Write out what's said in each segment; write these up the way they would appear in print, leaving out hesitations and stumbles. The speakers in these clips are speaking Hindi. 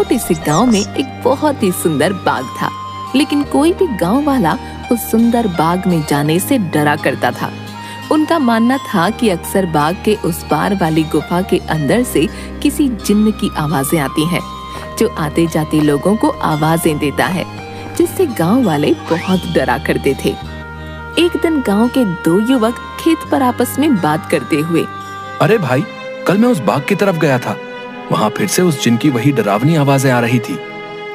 छोटे से गांव में एक बहुत ही सुंदर बाग था, लेकिन कोई भी गांव वाला उस सुंदर बाग में जाने से डरा करता था। उनका मानना था कि अक्सर बाग के उस पार वाली गुफा के अंदर से किसी जिन्न की आवाजें आती हैं, जो आते जाते लोगों को आवाजें देता है, जिससे गांव वाले बहुत डरा करते थे। एक दिन गांव के दो युवक खेत पर आपस में बात करते हुए, अरे भाई, कल मैं उस बाग की तरफ गया था, वहाँ फिर से उस जिन की वही डरावनी आवाजें आ रही थी।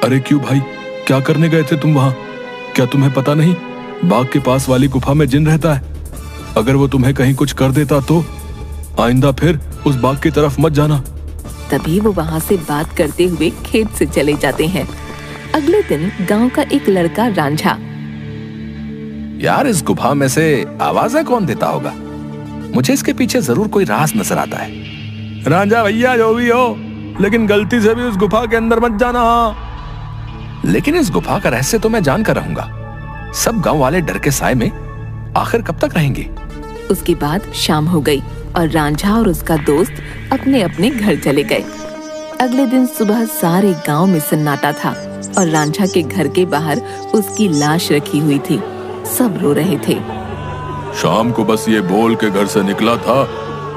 अरे क्यों भाई, क्या करने गए थे तुम वहाँ? क्या तुम्हें पता नहीं बाग के पास वाली गुफा में जिन रहता है? अगर वो तुम्हें कहीं कुछ कर देता तो आइंदा फिर उस बाग की तरफ मत जाना। तभी वो वहाँ से बात करते हुए खेत से चले जाते हैं। अगले दिन गांव का एक लड़का रांझा, यार इस गुफा में से आवाजें कौन देता होगा? मुझे इसके पीछे जरूर कोई राज नजर आता है। रांझा भैया, जो भी हो, लेकिन गलती से भी उस गुफा के अंदर मत जाना। लेकिन इस गुफा का रहस्य तो मैं जान कर रहूंगा। सब गांव वाले डर के साए में आखिर कब तक रहेंगे? उसके बाद शाम हो गई और रांझा और उसका दोस्त अपने अपने घर चले गए। अगले दिन सुबह सारे गांव में सन्नाटा था और रांझा के घर के बाहर उसकी लाश रखी हुई थी। सब रो रहे थे। शाम को बस ये बोल के घर से निकला था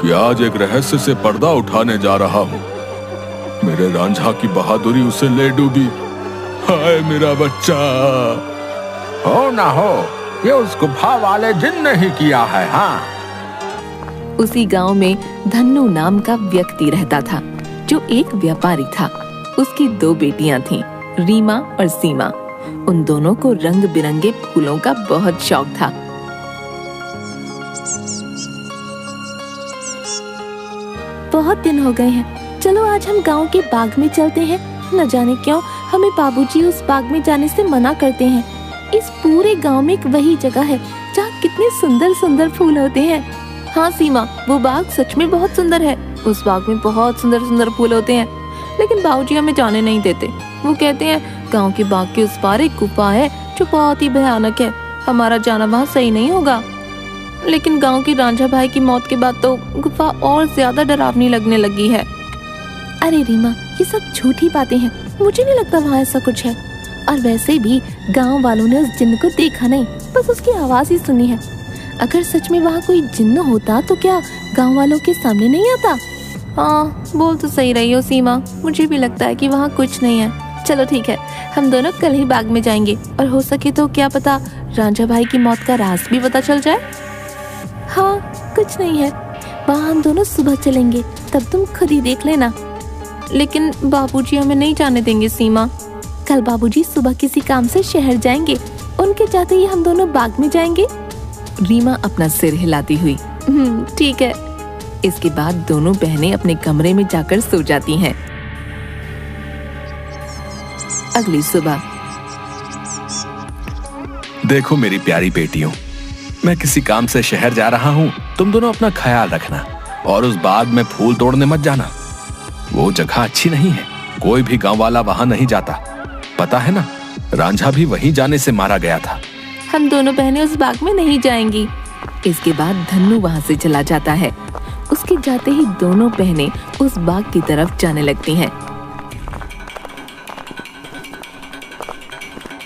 कि आज एक रहस्य से पर्दा उठाने जा रहा हूँ। मेरे रांझा की बहादुरी उसे ले डूबी। हाय मेरा बच्चा। हो ना हो, ये उस गुफा वाले जिन ने ही किया है। हाँ, उसी गांव में धन्नू नाम का व्यक्ति रहता था, जो एक व्यापारी था। उसकी दो बेटियां थीं, रीमा और सीमा। उन दोनों को रंग बिरंगे फूलों का बहुत शौक था। बहुत दिन हो गए हैं, चलो आज हम गांव के बाग में चलते हैं। न जाने क्यों हमें बाबूजी उस बाग में जाने से मना करते हैं। इस पूरे गांव में एक वही जगह है जहाँ कितने सुंदर सुंदर फूल होते हैं। हाँ सीमा, वो बाग सच में बहुत सुंदर है। उस बाग में बहुत सुंदर सुंदर फूल होते हैं, लेकिन बाबूजी हमें जाने नहीं देते। वो कहते हैं गांव के बाग के उस पार एक गुफा है जो बहुत ही भयानक है, हमारा जाना वहाँ सही नहीं होगा। लेकिन गांव की रांझा भाई की मौत के बाद तो गुफा और ज्यादा डरावनी लगने लगी है। अरे रीमा, ये सब झूठी बातें हैं, मुझे नहीं लगता वहाँ ऐसा कुछ है। और वैसे भी गांव वालों ने उस जिन्न को देखा नहीं, बस उसकी आवाज ही सुनी है। अगर सच में वहाँ कोई जिन्न होता तो क्या गांव वालों के सामने नहीं आता? हाँ, बोल तो सही रही हो सीमा, मुझे भी लगता है कि वहाँ कुछ नहीं है। चलो ठीक है, हम दोनों कल ही बाग में जाएंगे और हो सके तो क्या पता रांझा भाई की मौत का राज भी पता चल जाए। हाँ, कुछ नहीं है, वहाँ हम दोनों सुबह चलेंगे, तब तुम खुद ही देख लेना। लेकिन बाबूजी हमें नहीं जाने देंगे सीमा। कल बाबूजी सुबह किसी काम से शहर जाएंगे, उनके जाते ही हम दोनों बाग में जाएंगे। रीमा अपना सिर हिलाती हुई ठीक है। इसके बाद दोनों बहनें अपने कमरे में जाकर सो जाती हैं। अगली सुबह, देखो मेरी प्यारी बेटियों, मैं किसी काम से शहर जा रहा हूँ। तुम दोनों अपना ख्याल रखना और उस बाग में फूल तोड़ने मत जाना। वो जगह अच्छी नहीं है, कोई भी गांव वाला वहां नहीं जाता। पता है ना, रांझा भी वहीं जाने से मारा गया था। हम दोनों बहनें उस बाग में नहीं जाएंगी। इसके बाद धन्नू वहां से चला जाता है। उसके जाते ही दोनों बहनें उस बाग की तरफ जाने लगती हैं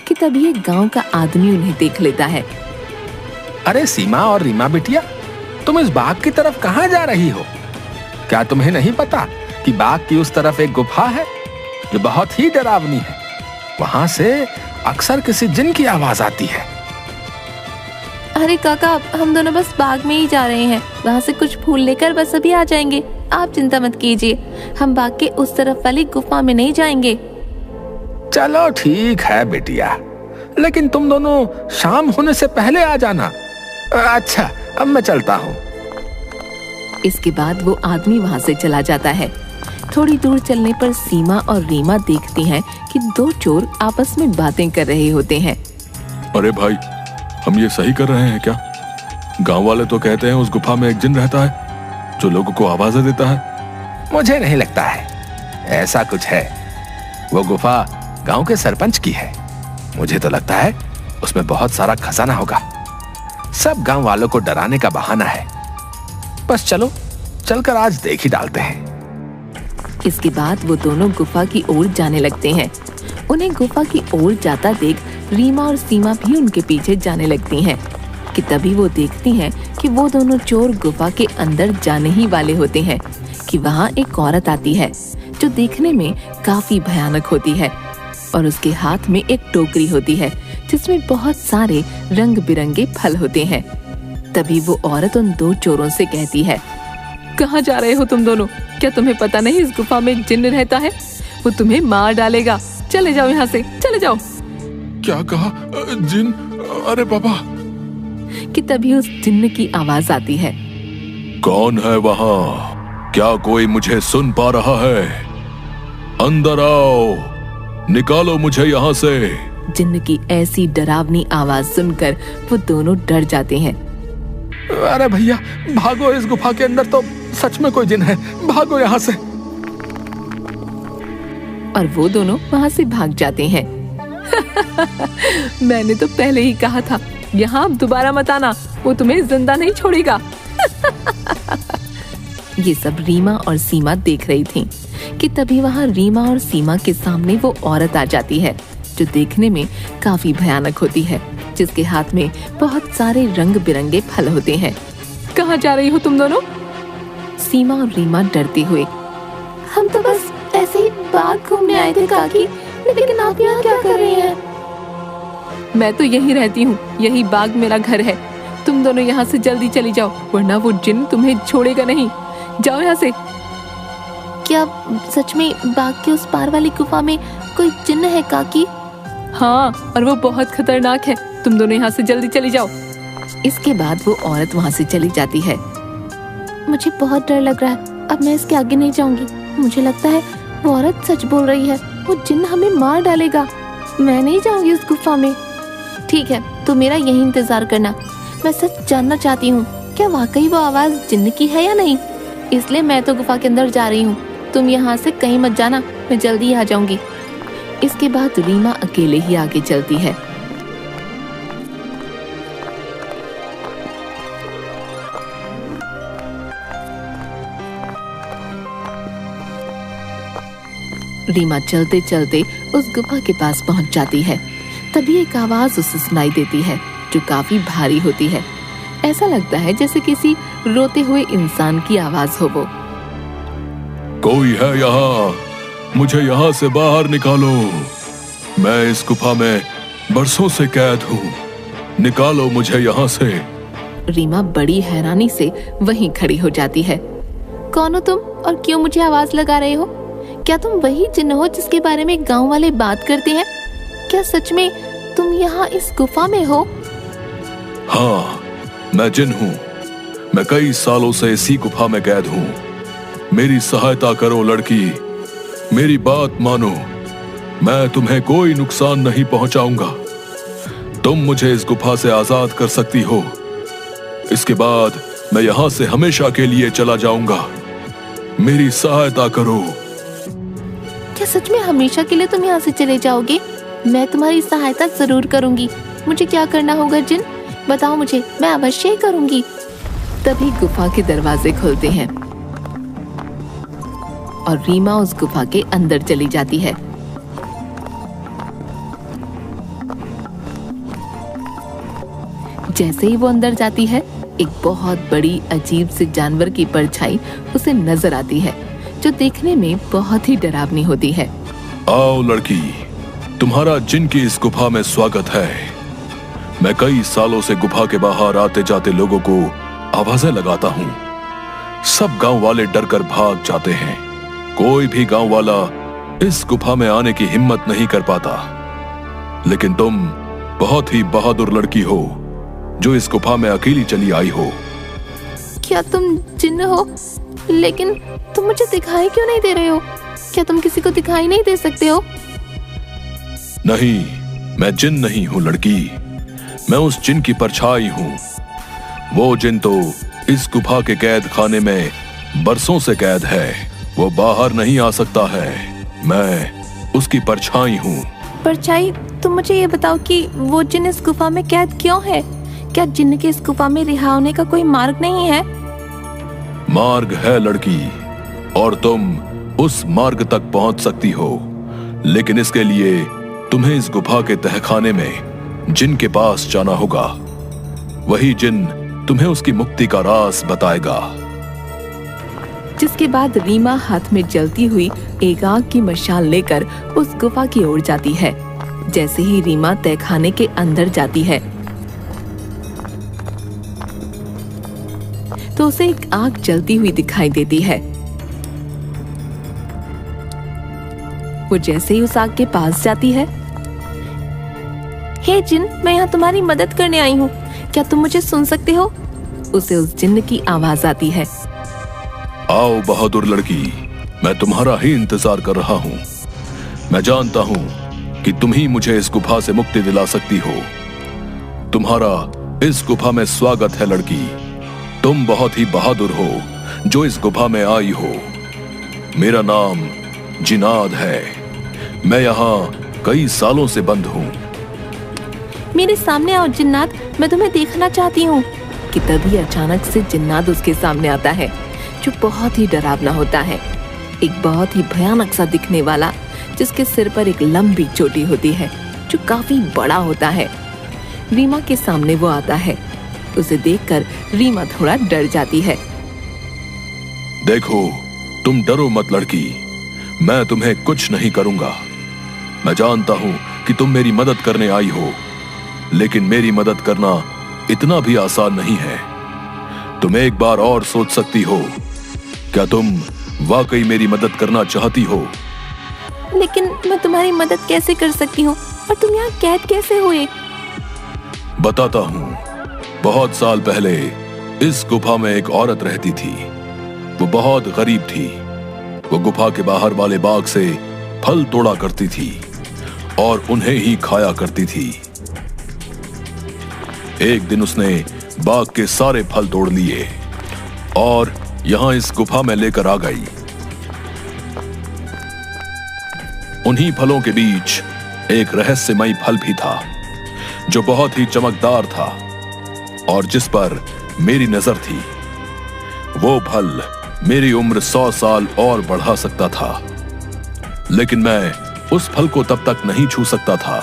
कि तभी एक गांव का आदमी उन्हें देख लेता है। अरे सीमा और रीमा बिटिया, तुम इस बाग की तरफ कहाँ जा रही हो? क्या तुम्हें नहीं पता कि बाग की उस तरफ एक गुफा है जो बहुत ही डरावनी है? वहां से अक्सर किसी जिन की आवाज आती है। अरे काका, हम दोनों बस बाग में ही जा रहे हैं, वहाँ से कुछ फूल लेकर बस अभी आ जाएंगे। आप चिंता मत कीजिए, हम बाग के उस तरफ वाली गुफा में नहीं जाएंगे। चलो ठीक है बेटिया, लेकिन तुम दोनों शाम होने से पहले आ जाना। अच्छा, अब मैं चलता हूँ। इसके बाद वो आदमी वहाँ से चला जाता है। थोड़ी दूर चलने पर सीमा और रीमा देखती हैं कि दो चोर आपस में बातें कर रहे होते हैं। अरे भाई, हम ये सही कर रहे हैं क्या? गांव वाले तो कहते हैं उस गुफा में एक जिन रहता है जो लोगों को आवाजें देता है। मुझे नहीं लगता है ऐसा कुछ है। वो गुफा गांव के सरपंच की है। मुझे तो लगता है उसमें बहुत सारा खजाना होगा। सब गांव वालों को डराने का बहाना है। बस चलो, चलकर आज देख ही डालते हैं। इसके बाद वो दोनों गुफा की ओर जाने लगते हैं। उन्हें गुफा की ओर जाता देख रीमा और सीमा भी उनके पीछे जाने लगती हैं कि तभी वो देखती हैं कि वो दोनों चोर गुफा के अंदर जाने ही वाले होते हैं कि वहाँ एक औरत आती है जो देखने में काफी भयानक होती है और उसके हाथ में एक टोकरी होती है जिसमें बहुत सारे रंग बिरंगे फल होते हैं। तभी वो औरत उन दो चोरों से कहती है, कहाँ जा रहे हो तुम दोनों? क्या तुम्हें पता नहीं इस गुफा में एक जिन्न रहता है? वो तुम्हें मार डालेगा। चले जाओ यहाँ से, चले जाओ। क्या कहा? जिन? अरे बाबा! कि तभी उस जिन्न की आवाज आती है, कौन है वहाँ? क्या कोई मुझे सुन पा रहा है? अंदर आओ, निकालो मुझे यहाँ से। जिन्न की ऐसी डरावनी आवाज सुनकर वो दोनों डर जाते हैं। अरे भैया भागो, इस गुफा के अंदर तो सच में कोई जिन है, भागो यहाँ से। और वो दोनों वहाँ से भाग जाते हैं। मैंने तो पहले ही कहा था, यहाँ दोबारा मत आना, वो तुम्हें जिंदा नहीं छोड़ेगा। ये सब रीमा और सीमा देख रही थीं कि तभी वहाँ रीमा और सीमा के सामने वो औरत आ जाती है जो देखने में काफी भयानक होती है, जिसके हाथ में बहुत सारे रंग बिरंगे फल होते हैं। कहाँ जा रही हो तुम दोनों? सीमा और रीमा डरते हुए, हम तो बस ऐसे ही बाग घूमने आए थे काकी, लेकिन आप यहाँ क्या कर रही हैं? मैं तो यहीं रहती हूँ, यही बाग मेरा घर है। तुम दोनों यहाँ से जल्दी चली जाओ, वरना वो जिन्न तुम्हें छोड़ेगा नहीं। जाओ यहाँ से। क्या सच में बाग के उस पार वाली गुफा में कोई जिन्न है काकी? हाँ, और वो बहुत खतरनाक है। तुम दोनों यहाँ से जल्दी चली जाओ। इसके बाद वो औरत वहाँ से चली जाती है। मुझे बहुत डर लग रहा है, अब मैं इसके आगे नहीं जाऊंगी। मुझे लगता है वो औरत सच बोल रही है, वो जिन्न हमें मार डालेगा। मैं नहीं जाऊंगी उस गुफा में। ठीक है, तो मेरा यही इंतजार करना। मैं सच जानना चाहती हूँ, क्या वाकई वो आवाज जिन्न की है या नहीं? इसलिए मैं तो गुफा के अंदर जा रही हूँ। तुम यहाँ से कहीं मत जाना, मैं जल्दी आ जाऊंगी। इसके बाद रीमा अकेले ही आगे चलती है। रीमा चलते चलते उस गुफा के पास पहुंच जाती है। तभी एक आवाज उसे सुनाई देती है जो काफी भारी होती है। ऐसा लगता है जैसे किसी रोते हुए इंसान की आवाज हो वो। कोई है यहाँ? मुझे यहाँ से बाहर निकालो। मैं इस गुफा में बरसों से कैद हूँ, निकालो मुझे यहाँ से। रीमा बड़ी हैरानी से वहीं खड़ी हो जाती है। कौन हो तुम और क्यों मुझे आवाज लगा रहे हो? क्या तुम वही जिन्न हो जिसके बारे में गांव वाले बात करते हैं? क्या सच में तुम यहाँ इस गुफा में हो? हाँ, मैं जिन हूँ। मैं कई सालों से इसी गुफा में कैद हूँ। मेरी सहायता करो लड़की, मेरी बात मानो। मैं तुम्हें कोई नुकसान नहीं पहुंचाऊंगा। तुम मुझे इस गुफा से आजाद कर सकती हो। इसके बाद मैं यहाँ से हमेशा के लिए चला जाऊंगा। मेरी सहायता करो। क्या सच में हमेशा के लिए तुम यहाँ से चले जाओगे? मैं तुम्हारी सहायता जरूर करूंगी। मुझे क्या करना होगा जिन? बताओ मुझे, मैं अवश्य ही करूंगी। तभी गुफा के दरवाजे खुलते हैं और रीमा उस गुफा के अंदर चली जाती है। जैसे ही वो अंदर जाती है, एक बहुत बड़ी अजीब से जानवर की परछाई उसे नजर आती है जो देखने में बहुत ही डरावनी होती है। आओ लड़की, तुम्हारा जिन की इस गुफा में स्वागत है। मैं कई सालों से गुफा के बाहर आते जाते लोगों को आवाजें लगाता हूँ। सब गांव वाले डर कर भाग जाते हैं। कोई भी गांव वाला इस गुफा में आने की हिम्मत नहीं कर पाता। लेकिन तुम बहुत ही बहादुर लड़की हो जो इस गुफा में अकेली चली आई हो। क्या तुम जिन्न हो? लेकिन तुम मुझे दिखाई क्यों नहीं दे रहे हो? क्या तुम किसी को दिखाई नहीं दे सकते हो? नहीं, मैं जिन नहीं हूँ लड़की। मैं उस जिन की परछाई हूँ। वो जिन तो इस गुफा के कैद खाने में बरसों से कैद है। वो बाहर नहीं आ सकता है। मैं उसकी परछाई हूँ। परछाई? तुम मुझे ये बताओ कि वो जिन इस गुफा में कैद क्यों है? क्या जिन्न के इस गुफा में रिहा होने का कोई मार्ग नहीं है? मार्ग है लड़की, और तुम उस मार्ग तक पहुंच सकती हो, लेकिन इसके लिए तुम्हें इस गुफा के तहखाने में जिन के पास जाना होगा। वही जिन तुम्हें उसकी मुक्ति का राज बताएगा। जिसके बाद रीमा हाथ में जलती हुई एक आग की मशाल लेकर उस गुफा की ओर जाती है। जैसे ही रीमा तहखाने के अंदर जाती है तो उसे एक आग जलती हुई दिखाई देती है। वो जैसे ही उस आग के पास जाती है, हे जिन, मैं यहाँ तुम्हारी मदद करने आई हूँ, क्या तुम मुझे सुन सकते हो? उसे उस जिन्न की आवाज आती है। आओ बहादुर लड़की, मैं तुम्हारा ही इंतजार कर रहा हूँ। मैं जानता हूँ कि तुम ही मुझे इस गुफा से मुक्ति दिला सकती हो। तुम्हारा इस गुफा में स्वागत है लड़की। तुम बहुत ही बहादुर हो जो इस गुफा में आई हो। मेरा नाम जिनाद है। मैं यहाँ कई सालों से बंद हूँ। मेरे सामने आओ जिन्नात, मैं तुम्हें देखना चाहती हूँ। कि तभी अचानक से जिन्नात उसके सामने आता है, जो बहुत ही डरावना होता है। एक बहुत ही भयानक सा दिखने वाला, जिसके सिर पर एक लंबी चोटी होती है जो काफी बड़ा होता है। रीमा के सामने वो आता है। उसे देखकर रीमा थोड़ा डर जाती है। देखो, तुम डरो मत लड़की, मैं तुम्हें कुछ नहीं करूंगा। मैं जानता हूं कि तुम मेरी मदद करने आई हो, लेकिन मेरी मदद करना इतना भी आसान नहीं है। तुम एक बार और सोच सकती हो। क्या तुम वाकई मेरी मदद करना चाहती हो? लेकिन मैं तुम्हारी मदद कैसे कर सकती हूँ, और तुम यहाँ कैद कैसे हुए? बताता हूँ। बहुत साल पहले इस गुफा में एक औरत रहती थी। वो बहुत गरीब थी। वो गुफा के बाहर वाले बाग से फल तोड़ा करती थी और उन्हें ही खाया करती थी। एक दिन उसने बाग के सारे फल तोड़ लिए और यहां इस गुफा में लेकर आ गई। उन्हीं फलों के बीच एक रहस्यमयी फल भी था, जो बहुत ही चमकदार था और जिस पर मेरी नजर थी। वो फल मेरी उम्र 100 साल और बढ़ा सकता था, लेकिन मैं उस फल को तब तक नहीं छू सकता था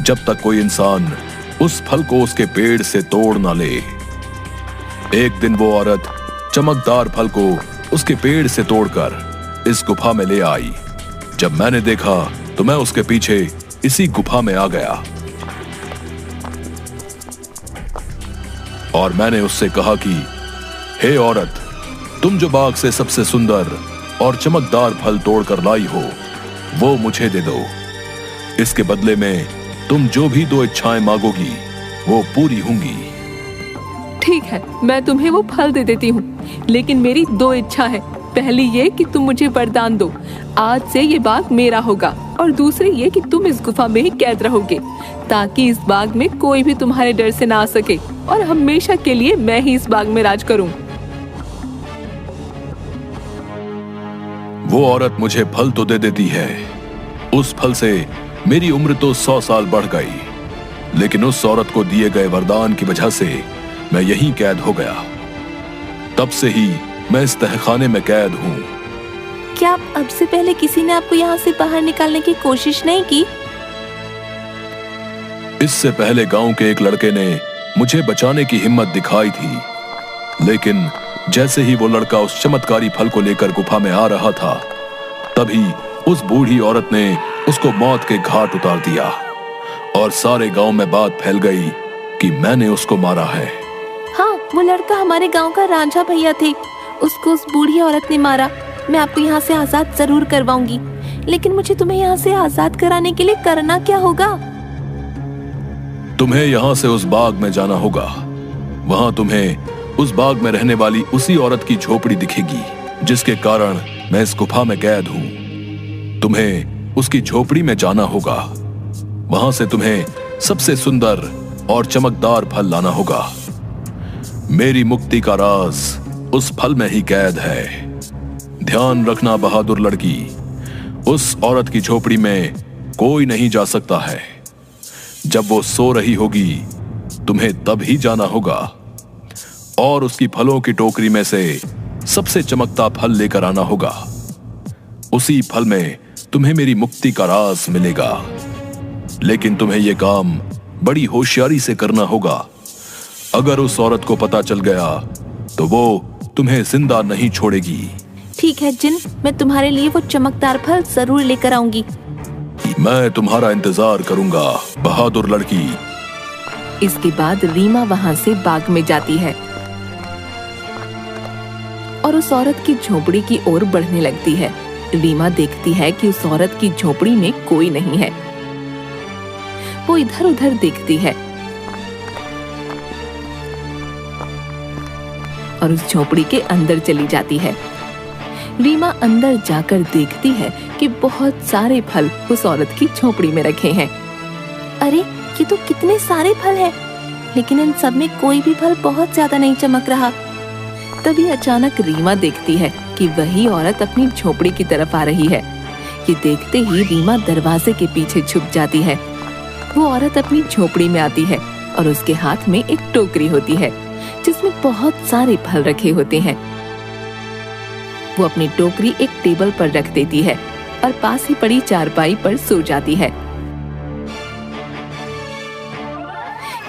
जब तक कोई इंसान उस फल को उसके पेड़ से तोड़ ना ले। एक दिन वो औरत चमकदार फल को उसके पेड़ से तोड़कर इस गुफा में ले आई। जब मैंने देखा तो मैं उसके पीछे इसी गुफा में आ गया और मैंने उससे कहा कि हे औरत, तुम जो बाग से सबसे सुंदर और चमकदार फल तोड़कर लाई हो, वो मुझे दे दो। इसके बदले में तुम जो भी 2 इच्छाएं मांगोगी वो पूरी होंगी। ठीक है, मैं तुम्हें वो फल दे देती हूँ, लेकिन मेरी 2 इच्छा है। पहली ये कि तुम मुझे वरदान दो, आज से ये बाग मेरा होगा, और दूसरी ये कि तुम इस गुफा में ही कैद रहोगे, ताकि इस बाग में कोई भी तुम्हारे डर से ना आ सके और हमेशा के लिए मैं ही इस बाग में राज करूं। वो औरत मुझे फल तो दे देती है। उस फल से मेरी उम्र तो 100 साल बढ़ गई, लेकिन उस औरत को दिए गए वरदान की वजह से मैं यहीं कैद हो गया। तब से ही मैं इस तहखाने में कैद हूँ। क्या अब से पहले किसी ने आपको यहाँ से बाहर निकालने की कोशिश नहीं की? इससे पहले गांव के एक लड़के ने मुझे बचाने की हिम्मत दिखाई थी, लेकिन जैसे ही वो लड़का उस चमत्कारी फल को लेकर गुफा में आ रहा था, तभी उस बूढ़ी औरत ने उसको मौत के घाट उतार दिया और सारे गांव में बात फैल गई कि मैंने उसको मारा है। हाँ, वो लड़का हमारे गांव का रांझा भैया थे। उसको उस बूढ़ी औरत ने मारा। मैं आपको यहाँ से आजाद जरूर करवाऊंगी, लेकिन मुझे तुम्हें यहाँ से आजाद कराने के लिए करना क्या होगा? तुम्हें यहाँ से उस बाग में जाना होगा। वहां तुम्हें उस बाग में रहने वाली उसी औरत की झोपड़ी दिखेगी, जिसके कारण मैं इस गुफा में कैद हूँ। तुम्हें उसकी झोपड़ी में जाना होगा। वहां से तुम्हें सबसे सुंदर और चमकदार फल लाना होगा। मेरी मुक्ति का राज उस फल में ही कैद है। ध्यान रखना बहादुर लड़की, उस औरत की झोपड़ी में कोई नहीं जा सकता है। जब वो सो रही होगी, तुम्हें तब ही जाना होगा और उसकी फलों की टोकरी में से सबसे चमकता फल लेकर आना होगा। उसी फल में तुम्हें मेरी मुक्ति का राज मिलेगा। लेकिन तुम्हें यह काम बड़ी होशियारी से करना होगा। अगर उस औरत को पता चल गया तो वो तुम्हें जिंदा नहीं छोड़ेगी। ठीक है जिन, मैं तुम्हारे लिए वो चमकदार फल जरूर लेकर आऊंगी। मैं तुम्हारा इंतजार करूंगा, बहादुर लड़की। इसके बाद रीमा वहां से बाग में जाती है और उस औरत की झोपड़ी की ओर बढ़ने लगती है। रीमा देखती है कि उस औरत की झोपड़ी में कोई नहीं है। वो इधर उधर देखती है और उस झोपड़ी के अंदर चली जाती है। रीमा अंदर जाकर देखती है कि बहुत सारे फल उस औरत की झोपड़ी में रखे हैं। अरे ये तो कितने सारे फल हैं, लेकिन इन सब में कोई भी फल बहुत ज्यादा नहीं चमक रहा। तभी अचानक रीमा देखती है कि वही औरत अपनी झोपड़ी की तरफ आ रही है। ये देखते ही रीमा दरवाजे के पीछे छुप जाती है। वो औरत अपनी झोपड़ी में आती है और उसके हाथ में एक टोकरी होती है जिसमें बहुत सारे फल रखे होते हैं। वो अपनी टोकरी एक टेबल पर रख देती है और पास ही पड़ी चारपाई पर सो जाती है।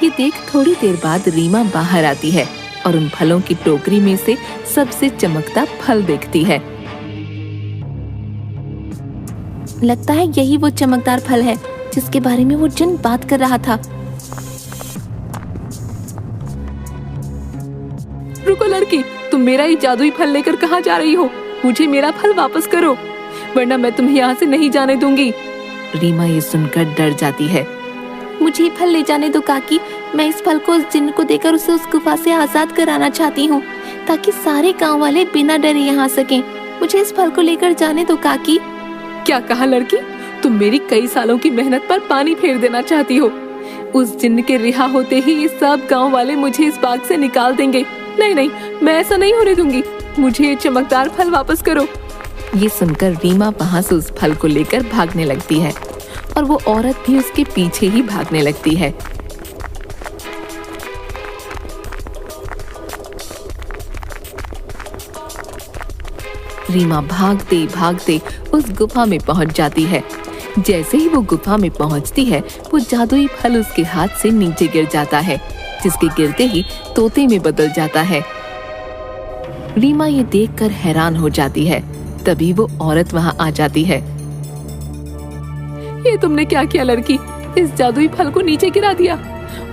ये देख थोड़ी देर बाद रीमा बाहर आती है और उन फलों की टोकरी में से सबसे चमकता फल देखती है। लगता है यही वो चमकदार फल है जिसके बारे में वो जिन बात कर रहा था। रुको लड़की, तुम मेरा ये जादुई फल लेकर कहाँ जा रही हो? मुझे मेरा फल वापस करो, वरना मैं तुम्हें यहाँ से नहीं जाने दूंगी। रीमा ये सुनकर डर जाती है। मुझे फल ले जाने दो काकी, मैं इस फल को उस जिन्न को देकर उसे उस गुफा से आजाद कराना चाहती हूँ, ताकि सारे गांव वाले बिना डरे यहाँ सकें। मुझे इस फल को लेकर जाने दो काकी। क्या कहा लड़की? तुम मेरी कई सालों की मेहनत पर पानी फेर देना चाहती हो? उस जिन्न के रिहा होते ही ये सब गांव वाले मुझे इस बाग से निकाल देंगे। नहीं नहीं, मैं ऐसा नहीं होने दूंगी। मुझे ये चमकदार फल वापस करो। ये सुनकर रीमा वहाँ से उस फल को लेकर भागने लगती है और वो औरत भी उसके पीछे ही भागने लगती है। रीमा भागते भागते उस गुफा में पहुंच जाती है। जैसे ही वो गुफा में पहुंचती है, वो जादुई फल उसके हाथ से नीचे गिर जाता है, जिसके गिरते ही तोते में बदल जाता है। रीमा ये देखकर हैरान हो जाती है। तभी वो औरत वहां आ जाती है। ये तुमने क्या किया लड़की? इस जादुई फल को नीचे गिरा दिया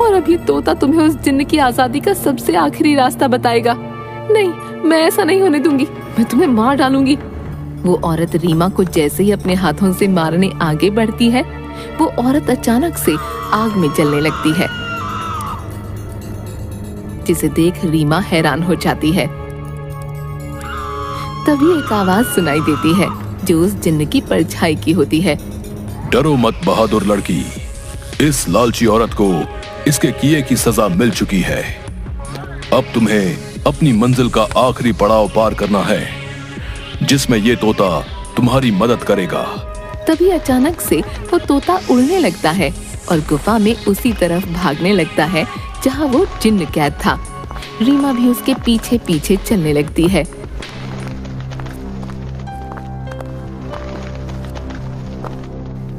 और अब ये तोता तुम्हें उस जिन्न की आजादी का सबसे आखिरी रास्ता बताएगा। नहीं, मैं ऐसा नहीं होने दूंगी, मैं तुम्हें मार डालूंगी। वो औरत रीमा को जैसे ही अपने हाथों से मारने आगे बढ़ती है, वो औरत अचानक से आग में जलने लगती है, जिसे देख रीमा हैरान हो जाती है। तभी एक आवाज सुनाई देती है जो उस जिन्न की परछाई की होती है। डरो मत बहादुर लड़की, इस लालची औरत को इसके किए की सजा मिल चुकी है। अब तुम्हें अपनी मंजिल का आखिरी पड़ाव पार करना है, जिसमें ये तोता तुम्हारी मदद करेगा। तभी अचानक से वो तोता उड़ने लगता है और गुफा में उसी तरफ भागने लगता है जहाँ वो जिन्न कैद था। रीमा भी उसके पीछे पीछे चलने लगती है।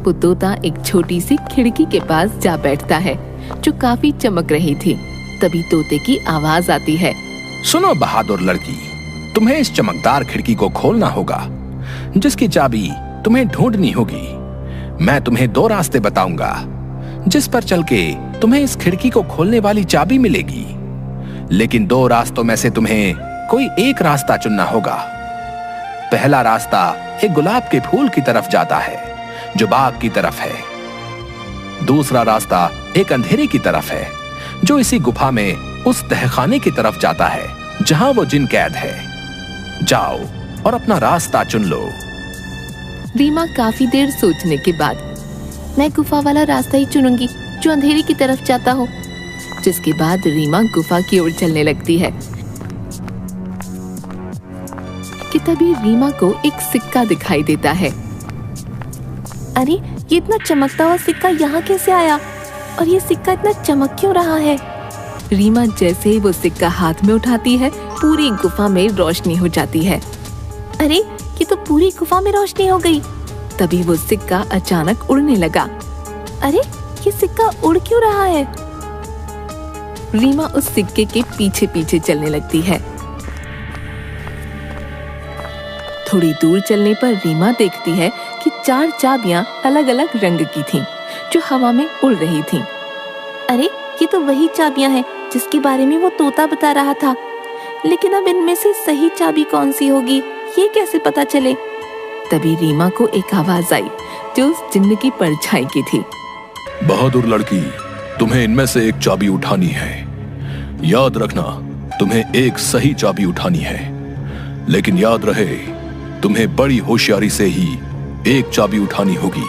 वो तोता एक छोटी सी खिड़की के पास जा बैठता है जो काफी चमक रही थी। तभी तोते की आवाज आती है। सुनो बहादुर लड़की, तुम्हें इस चमकदार खिड़की को खोलना होगा, जिसकी चाबी तुम्हें ढूंढनी होगी। मैं तुम्हें 2 रास्ते बताऊंगा, जिस पर चल के तुम्हें इस खिड़की को खोलने वाली चाबी मिलेगी। लेकिन 2 रास्तों में से तुम्हें कोई एक रास्ता चुनना होगा। पहला रास्ता एक गुलाब के फूल की तरफ जाता है जो बाग की तरफ है। दूसरा रास्ता एक अंधेरे की तरफ है जो इसी गुफा में उस तहखाने की तरफ जाता है जहां वो जिन कैद है। जाओ और अपना रास्ता चुन लो। रीमा काफी देर सोचने के बाद, मैं गुफा वाला रास्ता ही चुनूंगी जो अंधेरे की तरफ जाता हो। जिसके बाद रीमा गुफा की ओर चलने लगती है कि तभी रीमा को एक सिक्का दिखाई देता है। अरे ये इतना चमकता हुआ सिक्का यहाँ कैसे आया? और ये सिक्का इतना चमक क्यों रहा है? रीमा जैसे ही वो सिक्का हाथ में उठाती है, पूरी गुफा में रोशनी हो जाती है। अरे ये तो पूरी गुफा में रोशनी हो गई। तभी वो सिक्का अचानक उड़ने लगा। अरे ये सिक्का उड़ क्यों रहा है? रीमा उस सिक्के के पीछे पीछे चलने लगती है। थोड़ी दूर चलने पर रीमा देखती है कि 4 चाबियां अलग अलग रंग की थीं, जो हवा में उड़ रही थीं। अरे ये तो वही चाबियां हैं जिसके बारे में वो तोता बता रहा था। लेकिन अब इनमें से सही चाबी कौन सी होगी, ये कैसे पता चले? तभी रीमा को एक आवाज आई जो उस जिन्न की परछाई की थी। बहादुर लड़की, तुम्हें इनमें से एक चाबी उठानी है। याद रखना, तुम्हें एक सही चाबी उठानी है। लेकिन याद रहे, तुम्हें बड़ी होशियारी से ही एक चाबी उठानी होगी।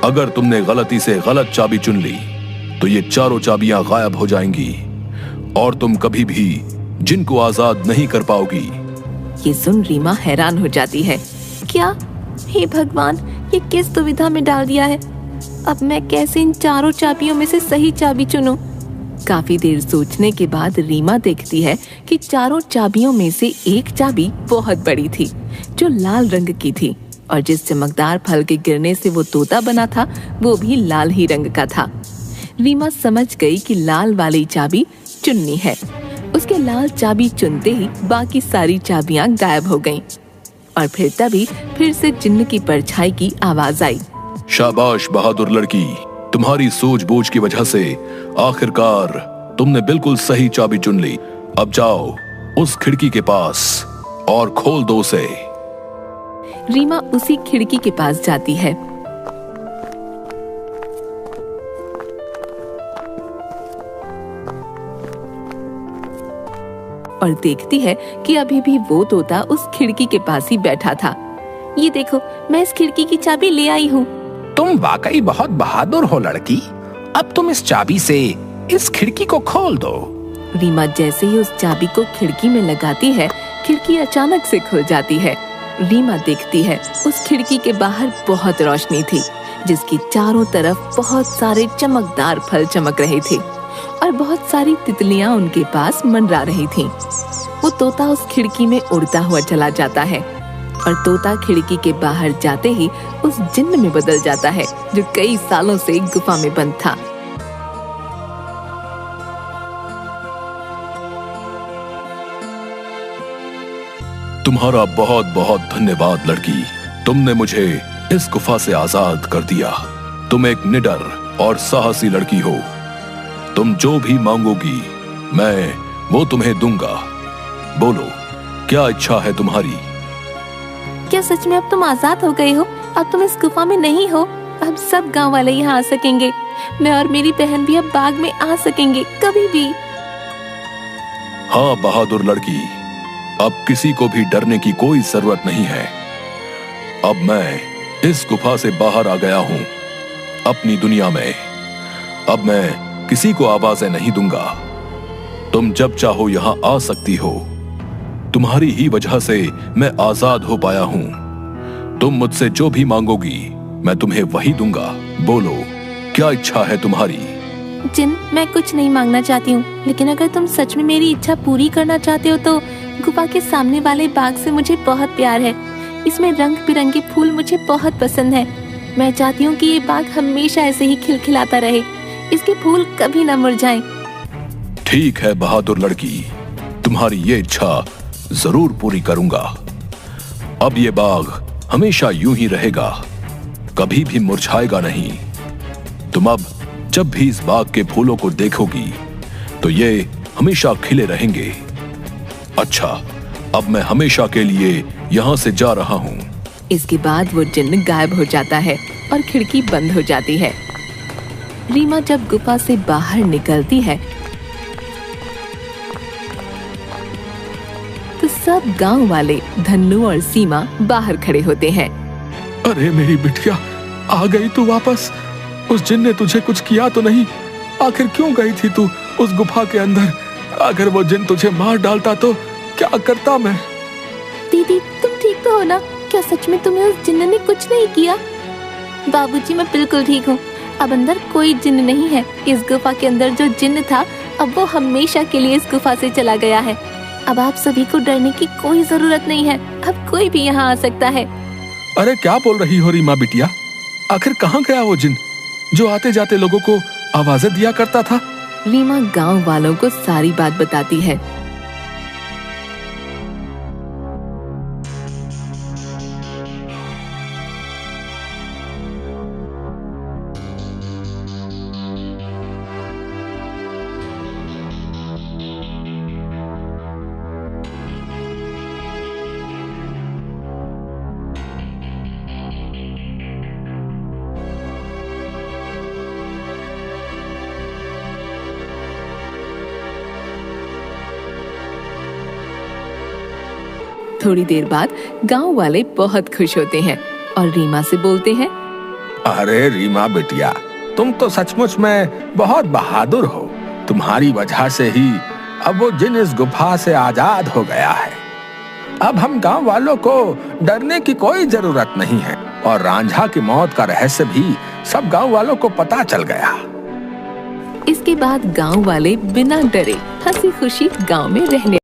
अगर तुमने गलती से गलत चाबी चुन ली तो ये चारों चाबियां गायब हो जाएंगी और तुम कभी भी जिन को आजाद नहीं कर पाओगी। ये सुन रीमा हैरान हो जाती है। क्या? हे भगवान, ये किस दुविधा में डाल दिया है। अब मैं कैसे इन चारों चाबियों में से सही चाबी चुनूं? काफी देर सोचने के बाद रीमा देखती है कि चारों चाबियों में से एक चाबी बहुत बड़ी थी, जो लाल रंग की थी, और जिस चमकदार फल के गिरने से वो तोता बना था वो भी लाल ही रंग का था। रीमा समझ गई कि लाल वाली चाबी चुननी है। उसके लाल चाबी चुनते ही बाकी सारी चाबियां गायब हो गईं। और तभी फिर से जिन्न की परछाई की आवाज आई। शाबाश बहादुर लड़की, तुम्हारी सूझबूझ की वजह से आखिरकार तुमने बिल्कुल सही चाबी चुन ली। अब जाओ उस खिड़की के पास और खोल दो उसे। रीमा उसी खिड़की के पास जाती है। और देखती है कि अभी भी वो तोता उस खिड़की के पास ही बैठा था। ये देखो, मैं इस खिड़की की चाबी ले आई हूँ। तुम वाकई बहुत बहादुर हो लड़की। अब तुम इस चाबी से इस खिड़की को खोल दो। रीमा जैसे ही उस चाबी को खिड़की में लगाती है, खिड़की अचानक से खुल जाती है। रीमा देखती है उस खिड़की के बाहर बहुत रोशनी थी, जिसकी चारों तरफ बहुत सारे चमकदार फल चमक रहे थे और बहुत सारी तितलियां उनके पास मंडरा रही थीं। वो तोता उस खिड़की में उड़ता हुआ चला जाता है और तोता खिड़की के बाहर जाते ही उस जिन्न में बदल जाता है, जो कई सालों से गुफा में बंद था। तुम्हारा बहुत बहुत धन्यवाद लड़की, तुमने मुझे इस गुफा से आजाद कर दिया। तुम एक निडर और साहसी लड़की हो। तुम जो भी मांगोगी मैं वो तुम्हें दूंगा। बोलो, क्या इच्छा है तुम्हारी? क्या सच में अब तुम आजाद हो गए हो? अब तुम इस गुफा में नहीं हो। अब सब गांव वाले यहाँ आ सकेंगे। मैं और मेरी बहन भी अब बाग में आ सकेंगे कभी भी। हाँ बहादुर लड़की, अब किसी को भी डरने की कोई जरूरत नहीं है। अब मैं इस गुफा से बाहर आ गया हूँ अपनी दुनिया में। अब मैं किसी को आवाजें नहीं दूंगा। तुम जब चाहो यहाँ आ सकती हो। तुम्हारी ही वजह से मैं आजाद हो पाया हूँ। तुम मुझसे जो भी मांगोगी मैं तुम्हें वही दूंगा। बोलो, क्या इच्छा है तुम्हारी? जिन, मैं कुछ नहीं मांगना चाहती हूँ, लेकिन अगर तुम सच में मेरी इच्छा पूरी करना चाहते हो तो गुफा के सामने वाले बाग से मुझे बहुत प्यार है। इसमें रंग बिरंगे फूल मुझे बहुत पसंद है। मैं चाहती हूँ कि ये बाग हमेशा ऐसे ही खिलखिलाता रहे, इसके फूल कभी न मुरझाएं। ठीक है बहादुर लड़की, तुम्हारी ये इच्छा जरूर पूरी करूंगा। अब ये बाग हमेशा यूं ही रहेगा, कभी भी मुरझाएगा नहीं। तुम अब जब भी इस बाग के फूलों को देखोगी तो ये हमेशा खिले रहेंगे। अच्छा, अब मैं हमेशा के लिए यहाँ से जा रहा हूँ। इसके बाद वो जिन्न गायब हो जाता है और खिड़की बंद हो जाती है। रीमा जब गुफा से बाहर निकलती है तो सब गांव वाले धन्नू और सीमा बाहर खड़े होते हैं। अरे मेरी बिटिया, आ गई तू वापस। उस जिन ने तुझे कुछ किया तो नहीं? आखिर क्यों गई थी तू उस गुफा के अंदर? अगर वो जिन तुझे मार डालता तो क्या करता मैं? दीदी, तुम ठीक तो हो ना? क्या सच में तुम्हें उस जिन्न ने कुछ नहीं किया? बाबूजी, मैं बिल्कुल ठीक हूँ। अब अंदर कोई जिन्न नहीं है। इस गुफा के अंदर जो जिन्न था अब वो हमेशा के लिए इस गुफा से चला गया है। अब आप सभी को डरने की कोई जरूरत नहीं है, अब कोई भी यहाँ आ सकता है। अरे क्या बोल रही हो रीमा बिटिया? आखिर कहाँ गया वो जिन जो आते जाते लोगों को आवाजें दिया करता था? रीमा गांव वालों को सारी बात बताती है। थोड़ी देर बाद गांव वाले बहुत खुश होते हैं और रीमा से बोलते हैं, अरे रीमा बिटिया, तुम तो सचमुच में बहुत बहादुर हो। तुम्हारी वजह से ही अब वो जिन इस गुफा से आजाद हो गया है। अब हम गांव वालों को डरने की कोई जरूरत नहीं है और रांझा की मौत का रहस्य भी सब गांव वालों को पता चल गया। इसके बाद गांव वाले बिना डरे हंसी खुशी गांव में रहने